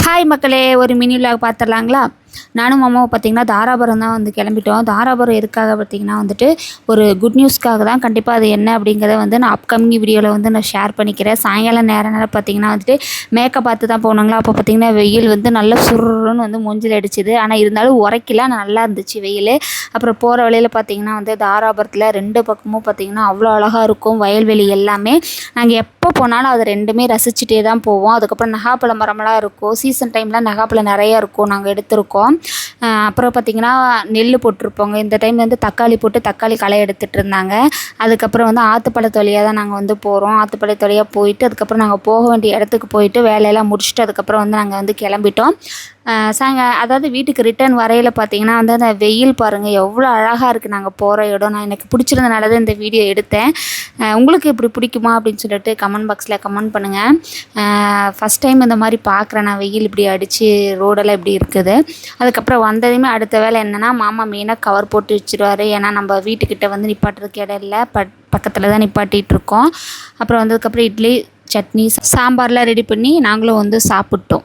Hi மக்களே, ஒரு mini vlog பார்த்துடலாங்களா? நானும் மாமாவும் பார்த்திங்கன்னா தாராபுரம் தான் வந்து கிளம்பிட்டோம். தாராபுரம் எதுக்காக பார்த்திங்கன்னா வந்துட்டு ஒரு குட் நியூஸ்க்காக தான். கண்டிப்பாக அது என்ன அப்படிங்கிறத வந்து நான் அப்கமிங் வீடியோவில் வந்து நான் ஷேர் பண்ணிக்கிறேன். சாயங்காலம் நேரம் பார்த்திங்கன்னா வந்துட்டு மேக்கப் பார்த்து தான் போனாங்களா. அப்போ பார்த்திங்கன்னா வெயில் வந்து நல்லா சுருன்னு வந்து மூஞ்சில் அடிச்சுது. ஆனால் இருந்தாலும் உரைக்கல, நல்லா இருந்துச்சு வெயில். அப்புறம் போகிற வழியில் பார்த்திங்கன்னா வந்து தாராபுரத்தில் 2 பக்கமும் பார்த்திங்கன்னா அவ்வளோ அழகாக இருக்கும் வயல்வெளி எல்லாமே. நாங்கள் எப்போ போனாலும் அதை ரெண்டுமே ரசிச்சுட்டே தான் போவோம். அதுக்கப்புறம் நகாப்பழ மரமெல்லாம் இருக்கும். சீசன் டைமில் நகாப்பழம் நிறையா இருக்கும், நாங்கள் எடுத்திருக்கோம். அப்புறம் பார்த்திங்கன்னா நெல் போட்டிருப்போங்க. இந்த டைம் வந்து தக்காளி போட்டு தக்காளி களை எடுத்துகிட்டு இருந்தாங்க. அதுக்கப்புறம் வந்து ஆற்றுப்பள்ளத்து வழியாக தான் நாங்கள் வந்து போகிறோம். ஆற்றுப்பள்ளத்து வழியாக போயிட்டு அதுக்கப்புறம் நாங்கள் போக வேண்டிய இடத்துக்கு போயிட்டு வேலையெல்லாம் முடிச்சுட்டு அதுக்கப்புறம் வந்து நாங்கள் வந்து கிளம்பிட்டோம். அதாவது வீட்டுக்கு ரிட்டர்ன் வரையில் பார்த்திங்கன்னா வந்து அந்த வெயில் பாருங்கள் எவ்வளோ அழகாக இருக்குது நாங்கள் போகிற இடம். நான் எனக்கு பிடிச்சிருந்தனால தான் இந்த வீடியோ எடுத்தேன். உங்களுக்கு இப்படி பிடிக்குமா அப்படின்னு சொல்லிட்டு கமெண்ட் பாக்ஸில் கமெண்ட் பண்ணுங்கள். ஃபஸ்ட் டைம் இந்த மாதிரி பார்க்குறேன் நான், வெயில் இப்படி அடித்து ரோடெல்லாம் இப்படி இருக்குது. அதுக்கப்புறம் வந்ததுமே அடுத்த வேலை என்னென்னா, மாமா மெயினாக கவர் போட்டு வச்சுருவார். ஏன்னா நம்ம வீட்டுக்கிட்ட வந்து நிப்பாட்டுறதுக்கு இடம் இல்லை, பக்கத்தில் தான் நிப்பாட்டிகிட்ருக்கோம். அப்புறம் வந்ததுக்கப்புறம் இட்லி சட்னி சாம்பார்லாம் ரெடி பண்ணி நாங்களும் வந்து சாப்பிட்டோம்.